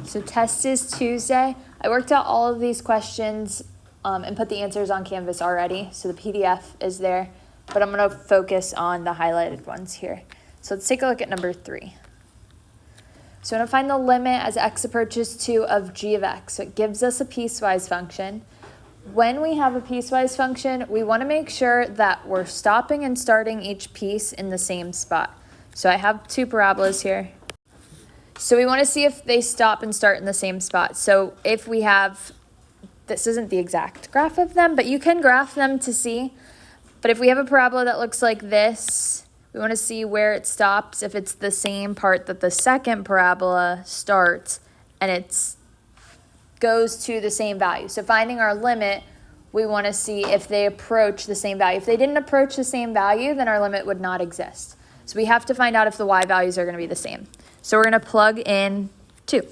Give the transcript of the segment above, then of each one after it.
So test is Tuesday. I worked out all of these questions and put the answers on Canvas already. So the PDF is there, but I'm going to focus on the highlighted ones here. So let's take a look at number 3. So I'm going to find the limit as x approaches 2 of g of x. So it gives us a piecewise function. When we have a piecewise function, we want to make sure that we're stopping and starting each piece in the same spot. So I have 2 parabolas here. So we want to see if they stop and start in the same spot. So if we have, this isn't the exact graph of them, but you can graph them to see. But if we have a parabola that looks like this, we want to see where it stops, if it's the same part that the second parabola starts, and it goes to the same value. So finding our limit, we want to see if they approach the same value. If they didn't approach the same value, then our limit would not exist. So we have to find out if the y values are going to be the same. So we're going to plug in 2.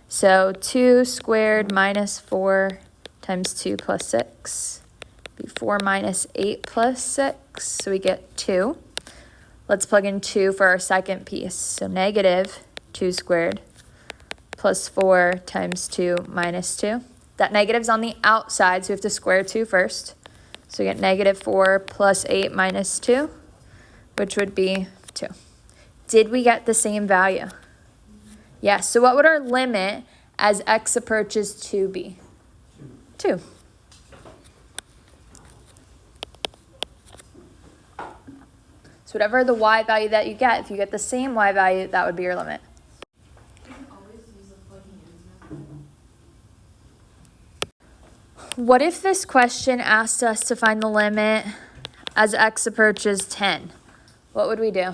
So 2 squared minus 4 times 2 plus 6. Be 4 minus 8 plus 6. So we get 2. Let's plug in 2 for our second piece. So negative 2 squared plus 4 times 2 minus 2. That negative's on the outside, so we have to square 2 first. So we get negative 4 plus 8 minus 2, which would be 2. Did we get the same value? Yes. So what would our limit as x approaches 2 be? 2. So whatever the y value that you get, if you get the same y value, that would be your limit. What if this question asked us to find the limit as x approaches 10? What would we do?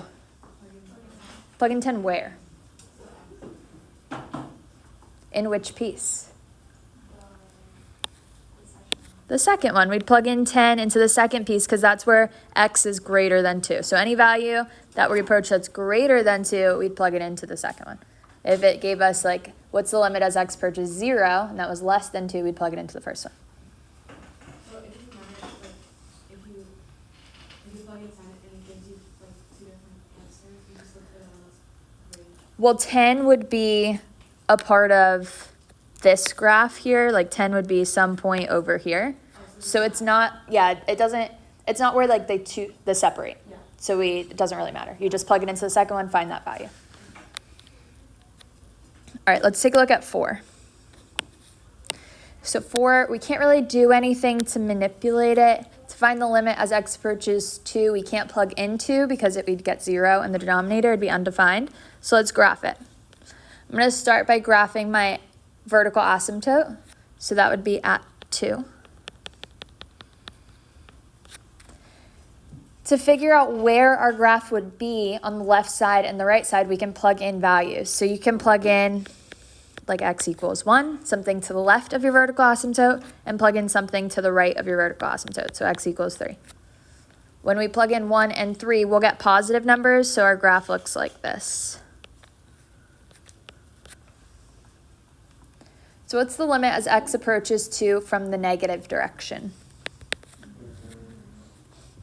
Plug in 10 where? In which piece? The second one. We'd plug in 10 into the second piece because that's where x is greater than 2. So any value that we approach that's greater than 2, we'd plug it into the second one. If it gave us, like, what's the limit as x approaches 0, and that was less than 2, we'd plug it into the first one. So it doesn't matter, like, if you plug in 10 and it gives you, like, 2 different answers, you just look for the one that's great. Well, 10 would be a part of this graph here. Like 10 would be some point over here. So it's not, it's not where like they separate. Yeah. So it doesn't really matter. You just plug it into the second one, find that value. All right, let's take a look at 4. So 4, we can't really do anything to manipulate it. To find the limit as x approaches 2, we can't plug in 2 because we'd get 0 and the denominator would be undefined. So let's graph it. I'm going to start by graphing my vertical asymptote. So that would be at 2. To figure out where our graph would be on the left side and the right side, we can plug in values. So you can plug in like x equals 1, something to the left of your vertical asymptote, and plug in something to the right of your vertical asymptote, so x equals 3. When we plug in 1 and 3, we'll get positive numbers, so our graph looks like this. So what's the limit as x approaches 2 from the negative direction?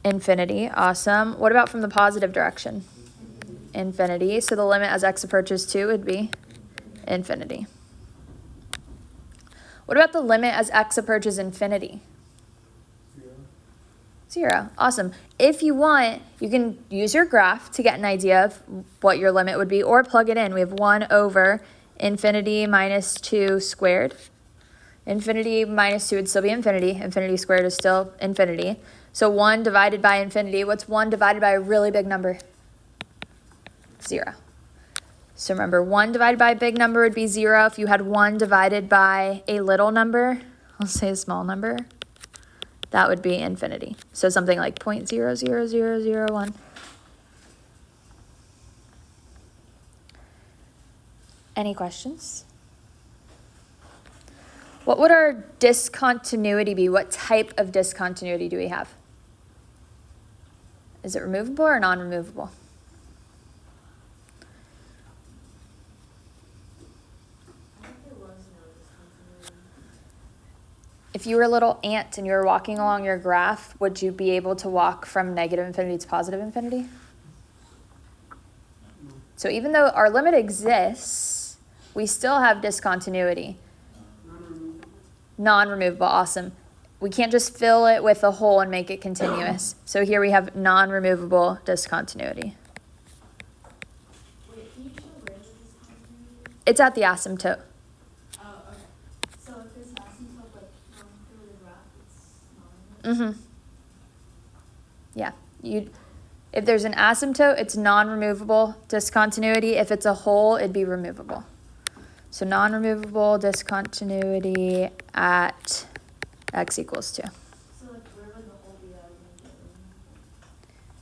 Infinity. Awesome. What about from the positive direction? Infinity. So the limit as x approaches 2 would be infinity. What about the limit as x approaches infinity? 0. Awesome. If you want, you can use your graph to get an idea of what your limit would be, or plug it in. We have 1 over infinity minus 2 squared. Infinity minus 2 would still be infinity. Infinity squared is still infinity. So 1 divided by infinity. What's 1 divided by a really big number? 0. So remember, 1 divided by a big number would be 0. If you had 1 divided by a little number, I'll say a small number, that would be infinity. So something like 0.00001. Any questions? What would our discontinuity be? What type of discontinuity do we have? Is it removable or non-removable? I think there was no discontinuity. If you were a little ant and you were walking along your graph, would you be able to walk from negative infinity to positive infinity? So even though our limit exists, we still have discontinuity. Non-removable, awesome. We can't just fill it with a hole and make it continuous. So here we have non-removable discontinuity. Wait, can you show where the discontinuity? It's at the asymptote. Oh, okay. So if this asymptote like through the graph, it's not. Yeah. If there's an asymptote, it's non-removable discontinuity. If it's a hole, it'd be removable. So non-removable discontinuity at x equals 2. So like where would the hole be at?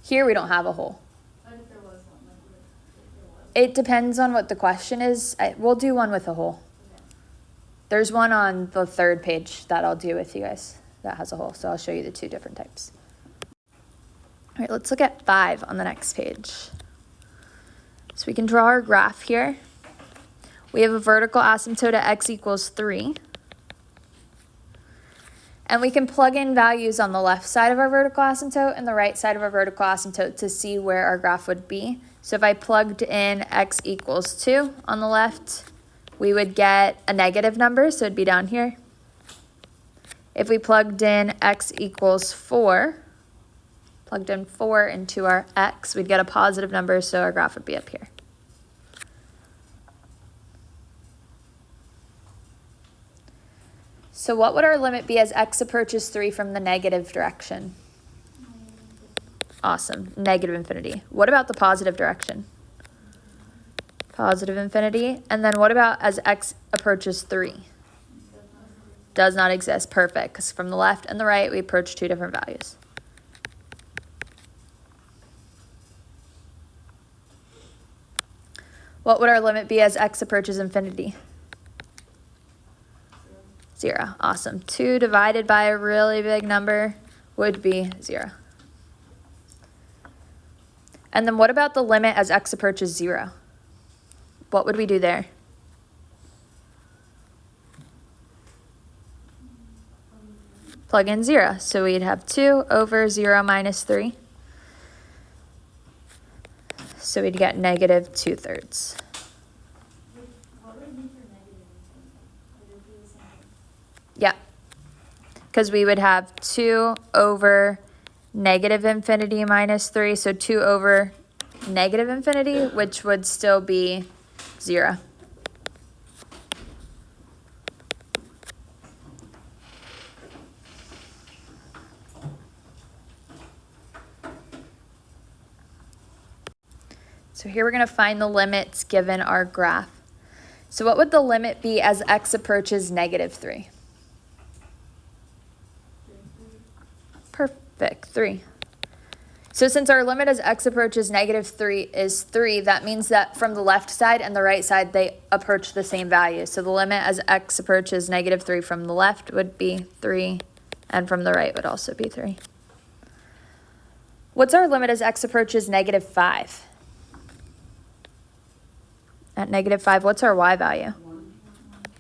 Here we don't have a hole. But if there was one, like if there was. It depends on what the question is. We'll do one with a hole. Okay. There's one on the 3rd page that I'll do with you guys that has a hole. So I'll show you the 2 different types. All right, let's look at 5 on the next page. So we can draw our graph here. We have a vertical asymptote at x equals 3. And we can plug in values on the left side of our vertical asymptote and the right side of our vertical asymptote to see where our graph would be. So if I plugged in x equals 2 on the left, we would get a negative number, so it'd be down here. If we plugged in x equals 4, plugged in 4 into our x, we'd get a positive number, so our graph would be up here. So what would our limit be as x approaches 3 from the negative direction? Awesome, negative infinity. What about the positive direction? Positive infinity. And then what about as x approaches 3? Does not exist, perfect, because from the left and the right, we approach 2 different values. What would our limit be as x approaches infinity? 0. Awesome. 2 divided by a really big number would be 0. And then what about the limit as x approaches 0? What would we do there? Plug in 0. So we'd have 2 over 0 minus 3. So we'd get negative 2/3. What would it mean for negative infinity? Would it be the same thing? Yeah, because we would have 2 over negative infinity minus 3, so 2 over negative infinity, which would still be 0. So here we're going to find the limits given our graph. So what would the limit be as x approaches negative 3? Perfect, 3. So since our limit as x approaches negative 3 is 3, that means that from the left side and the right side, they approach the same value. So the limit as x approaches negative 3 from the left would be 3, and from the right would also be 3. What's our limit as x approaches negative 5? At negative 5, what's our y value?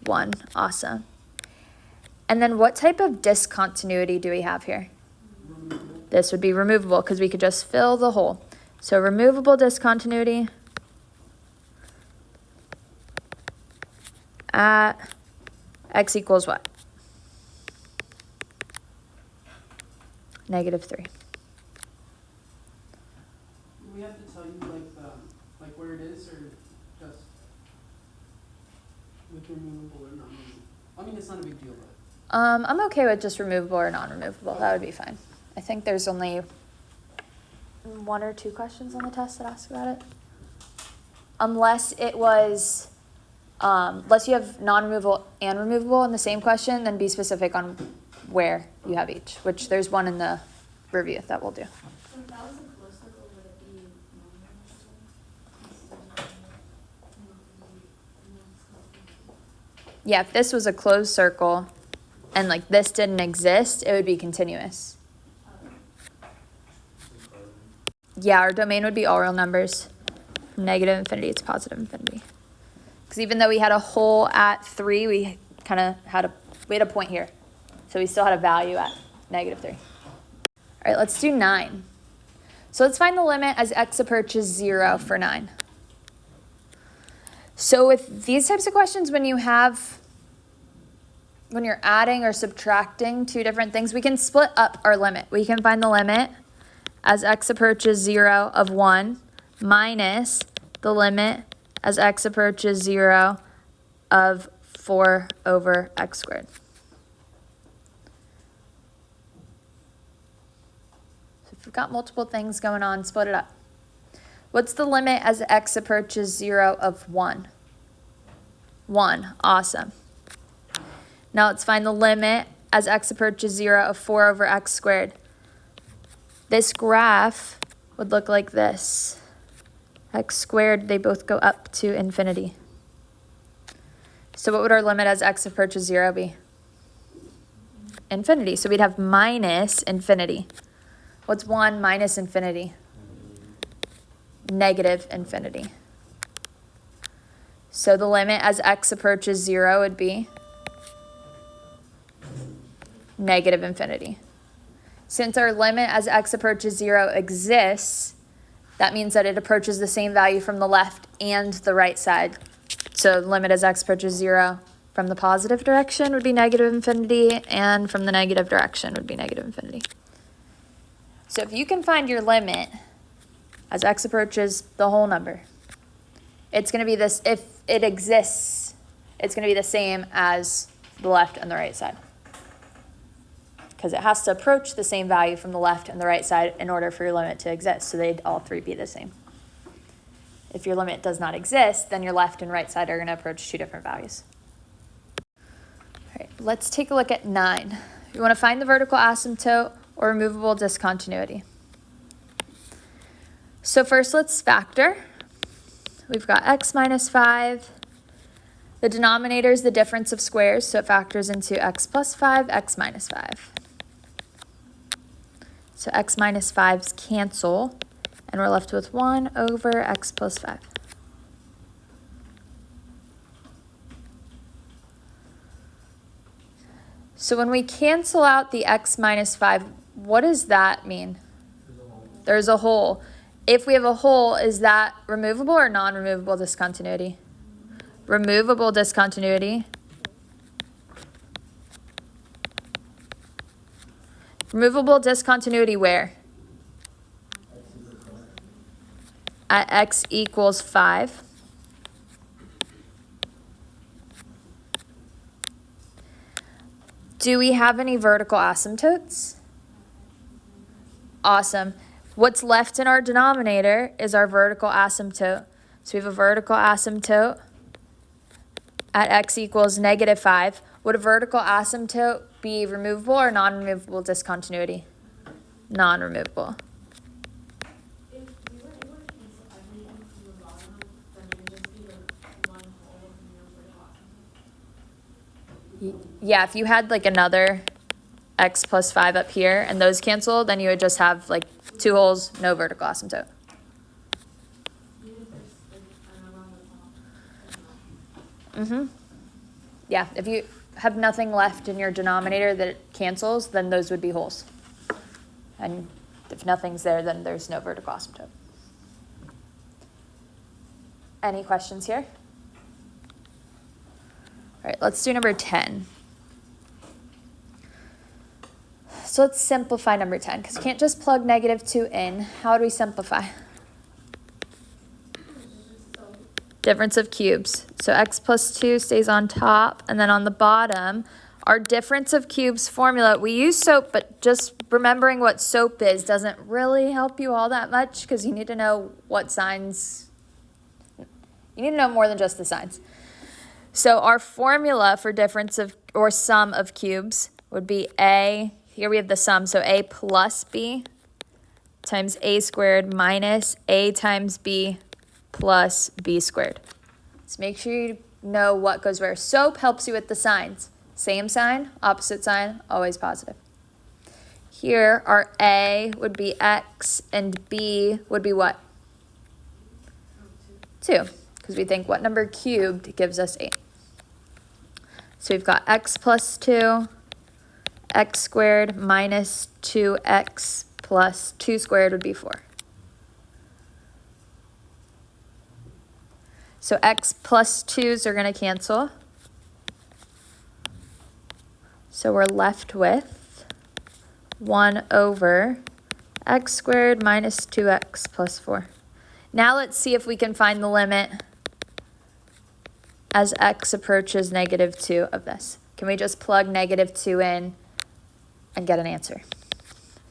1. Awesome. And then what type of discontinuity do we have here? This would be removable because we could just fill the hole. So removable discontinuity at x equals what? Negative 3. Do we have to tell you like where it is, or just with removable or not removable? I mean, it's not a big deal, but. I'm okay with just removable or non-removable. That would be fine. I think there's only 1 or 2 questions on the test that ask about it. Unless it was, unless you have non-removable and removable in the same question, then be specific on where you have each, which there's one in the review that we'll do. So if that was a closed circle, would it be non-removable? Yeah, if this was a closed circle and like this didn't exist, it would be continuous. Yeah, our domain would be all real numbers. From negative infinity to positive infinity. Because even though we had a hole at 3, we kind of had a point here. So we still had a value at negative 3. All right, let's do 9. So let's find the limit as x approaches 0 for 9. So with these types of questions, when you're adding or subtracting two different things, we can split up our limit. We can find the limit as x approaches 0 of 1 minus the limit as x approaches 0 of 4 over x squared. So if you've got multiple things going on, split it up. What's the limit as x approaches 0 of 1? 1. Awesome. Now let's find the limit as x approaches 0 of 4 over x squared. This graph would look like this. X squared, they both go up to infinity. So what would our limit as x approaches 0 be? Infinity. So we'd have minus infinity. What's 1 minus infinity? Negative infinity. So the limit as x approaches 0 would be negative infinity. Since our limit as x approaches 0 exists, that means that it approaches the same value from the left and the right side. So the limit as x approaches 0 from the positive direction would be negative infinity, and from the negative direction would be negative infinity. So if you can find your limit as x approaches the whole number, it's going to be this, if it exists, it's going to be the same as the left and the right side, because it has to approach the same value from the left and the right side in order for your limit to exist. So they'd all three be the same. If your limit does not exist, then your left and right side are going to approach two different values. All right, let's take a look at 9. You want to find the vertical asymptote or removable discontinuity. So first let's factor. We've got x minus 5. The denominator is the difference of squares, so it factors into x plus 5, x minus 5. So x minus 5's cancel, and we're left with 1 over x plus 5. So when we cancel out the x minus 5, what does that mean? There's a hole. If we have a hole, is that removable or non-removable discontinuity? Removable discontinuity. Removable discontinuity where? At x equals 5. Do we have any vertical asymptotes? Awesome. What's left in our denominator is our vertical asymptote. So we have a vertical asymptote at x equals negative 5. Would a vertical asymptote be removable or non-removable discontinuity? Non-removable. If we were able to cancel everything from the bottom, then it would just be like one whole and no vertical asymptote. Yeah, if you had like another x plus 5 up here and those cancel, then you would just have like 2 holes, no vertical asymptote. Even if there's like another on the top. Yeah, if you have nothing left in your denominator that it cancels, then those would be holes. And if nothing's there, then there's no vertical asymptote. Any questions here? All right, let's do number 10. So let's simplify number 10, because you can't just plug negative 2 in. How do we simplify? Difference of cubes. So x plus 2 stays on top, and then on the bottom, our difference of cubes formula, we use SOAP, but just remembering what SOAP is doesn't really help you all that much, because you need to know what signs, you need to know more than just the signs. So our formula for difference of, or sum of cubes would be a, here we have the sum, so a plus b times a squared minus a times b plus b squared. So make sure you know what goes where. SOAP helps you with the signs. Same sign, opposite sign, always positive. Here, our a would be x and b would be what? 2, because we think what number cubed gives us 8. So we've got x plus 2, x squared minus 2x plus 2 squared would be 4. So x plus 2's are going to cancel. So we're left with 1 over x squared minus 2x plus 4. Now let's see if we can find the limit as x approaches negative 2 of this. Can we just plug negative 2 in and get an answer?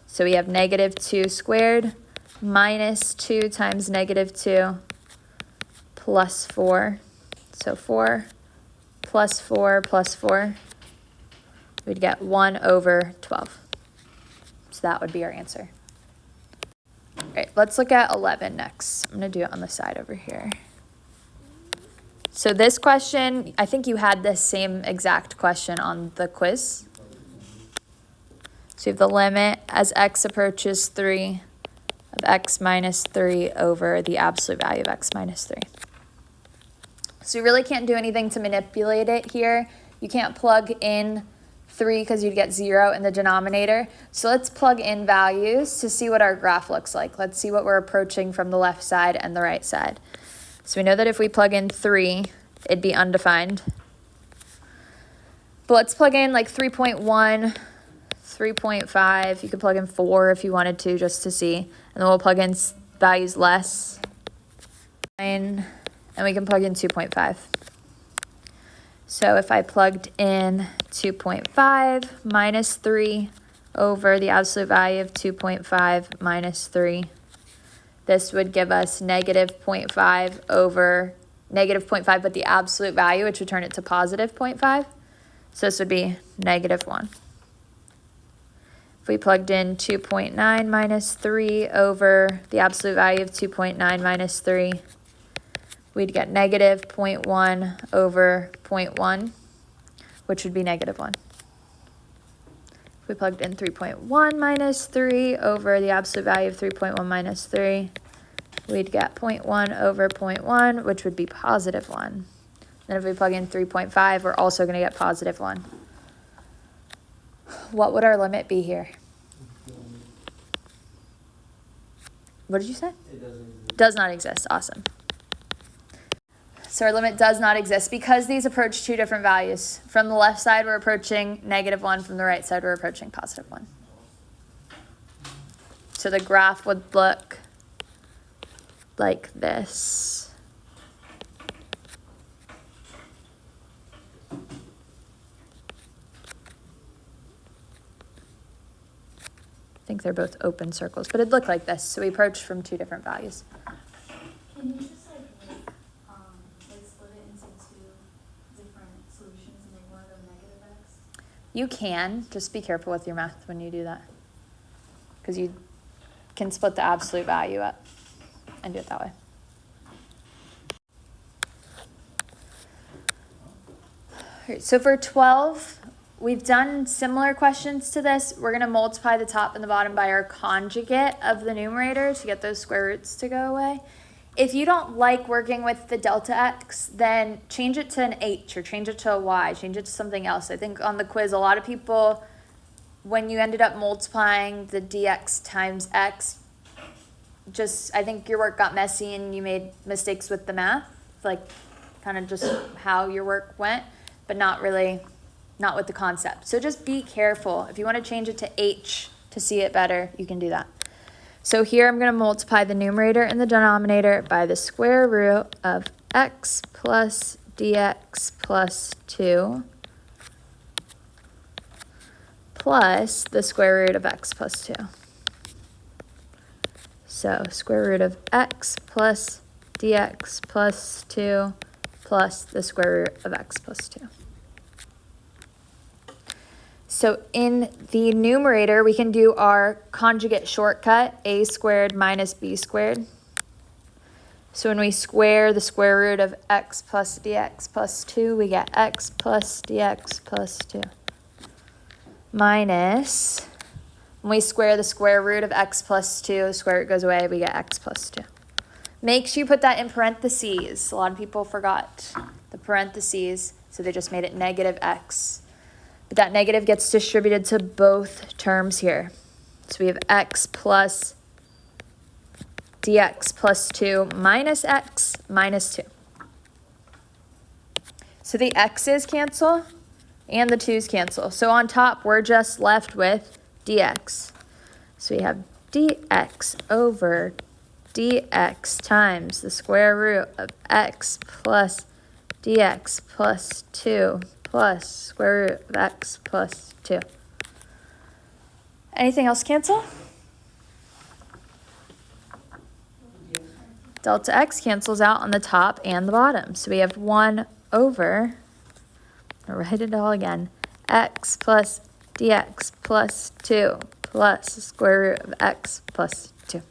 So we have negative 2 squared minus 2 times negative 2 plus 4. So 4 plus 4 plus 4. We'd get 1 over 12. So that would be our answer. All right, let's look at 11 next. I'm going to do it on the side over here. So this question, I think you had this same exact question on the quiz. So you have the limit as x approaches 3 of x minus 3 over the absolute value of x minus 3. So you really can't do anything to manipulate it here. You can't plug in 3 because you'd get 0 in the denominator. So let's plug in values to see what our graph looks like. Let's see what we're approaching from the left side and the right side. So we know that if we plug in 3, it'd be undefined. But let's plug in like 3.1, 3.5. You could plug in 4 if you wanted to, just to see. And then we'll plug in values less. 9, and we can plug in 2.5. So if I plugged in 2.5 minus 3 over the absolute value of 2.5 minus 3, this would give us negative 0.5 over negative 0.5, but the absolute value, which would turn it to positive 0.5. So this would be negative 1. If we plugged in 2.9 minus 3 over the absolute value of 2.9 minus 3, we'd get negative 0.1 over 0.1, which would be negative 1. If we plugged in 3.1 minus 3 over the absolute value of 3.1 minus 3, we'd get 0.1 over 0.1, which would be positive 1. Then if we plug in 3.5, we're also going to get positive 1. What would our limit be here? What did you say? It doesn't exist. Does not exist. Awesome. So our limit does not exist because these approach two different values. From the left side, we're approaching negative 1. From the right side, we're approaching positive 1. So the graph would look like this. I think they're both open circles, but it'd look like this. So we approach from two different values. Can you just split it into two different solutions and make one of them negative x? You can, just be careful with your math when you do that. Because you can split the absolute value up and do it that way. All right, so for 12, we've done similar questions to this. We're going to multiply the top and the bottom by our conjugate of the numerator to get those square roots to go away. If you don't like working with the delta x, then change it to an h or change it to a y, change it to something else. I think on the quiz, a lot of people, when you ended up multiplying the dx times x, I think your work got messy and you made mistakes with the math, like kind of just how your work went, but not with the concept. So just be careful. If you want to change it to h to see it better, you can do that. So here I'm going to multiply the numerator and the denominator by the square root of x plus dx plus 2 plus the square root of x plus 2. So square root of x plus dx plus 2 plus the square root of x plus 2. So in the numerator, we can do our conjugate shortcut, a squared minus b squared. So when we square the square root of x plus dx plus 2, we get x plus dx plus 2. Minus, when we square the square root of x plus 2, the square root goes away, we get x plus 2. Make sure you put that in parentheses. A lot of people forgot the parentheses, so they just made it negative x. But that negative gets distributed to both terms here. So we have x plus dx plus 2 minus x minus 2. So the x's cancel and the 2's cancel. So on top, we're just left with dx. So we have dx over dx times the square root of x plus dx plus 2 plus square root of x plus 2. Anything else cancel? Delta x cancels out on the top and the bottom. So we have 1 over, I'll write it all again, x plus dx plus 2 plus the square root of x plus 2.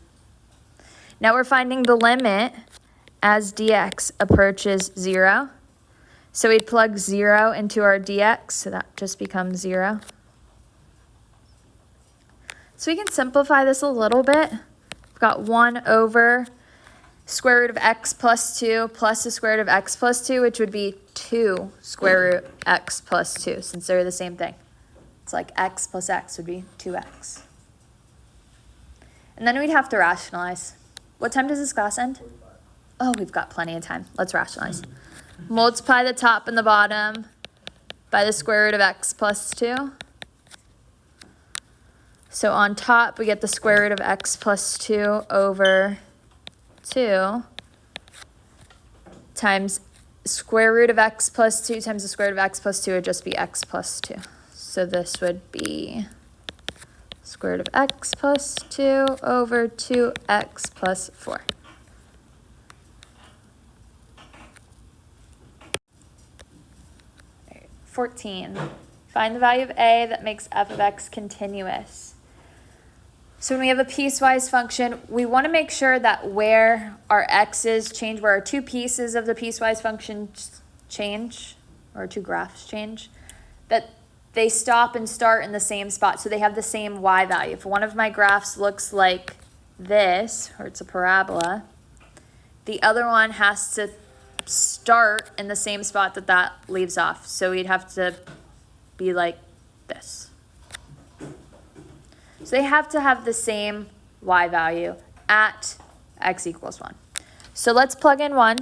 Now we're finding the limit as dx approaches 0. So we'd plug 0 into our dx, so that just becomes 0. So we can simplify this a little bit. We've got 1 over square root of x plus 2 plus the square root of x plus 2, which would be 2 square root x plus 2, since they're the same thing. It's like x plus x would be 2x. And then we'd have to rationalize. What time does this class end? Oh, we've got plenty of time. Let's rationalize. Multiply the top and the bottom by the square root of x plus 2. So on top, we get the square root of x plus 2 over 2 times square root of x plus 2 times the square root of x plus 2 would just be x plus 2. So this would be square root of x plus 2 over 2x plus 4. All right, 14. Find the value of a that makes f of x continuous. So when we have a piecewise function, we want to make sure that where our x's change, where our two pieces of the piecewise function change, or two graphs change, that they stop and start in the same spot, so they have the same y value. If one of my graphs looks like this, or it's a parabola, the other one has to start in the same spot that that leaves off. So we'd have to be like this. So they have to have the same y value at x equals 1. So let's plug in 1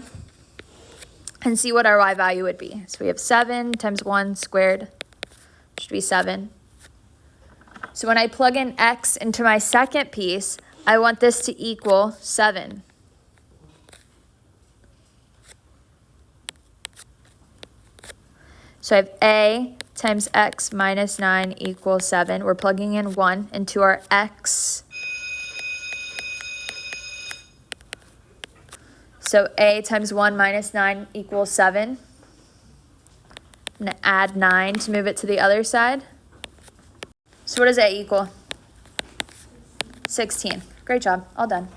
and see what our y value would be. So we have 7 times 1 squared, which should be 7. So when I plug in x into my second piece, I want this to equal 7. So I have a times x minus 9 equals 7. We're plugging in 1 into our x. So a times 1 minus 9 equals 7. I'm going to add 9 to move it to the other side. So what does a equal? 16. Great job. All done.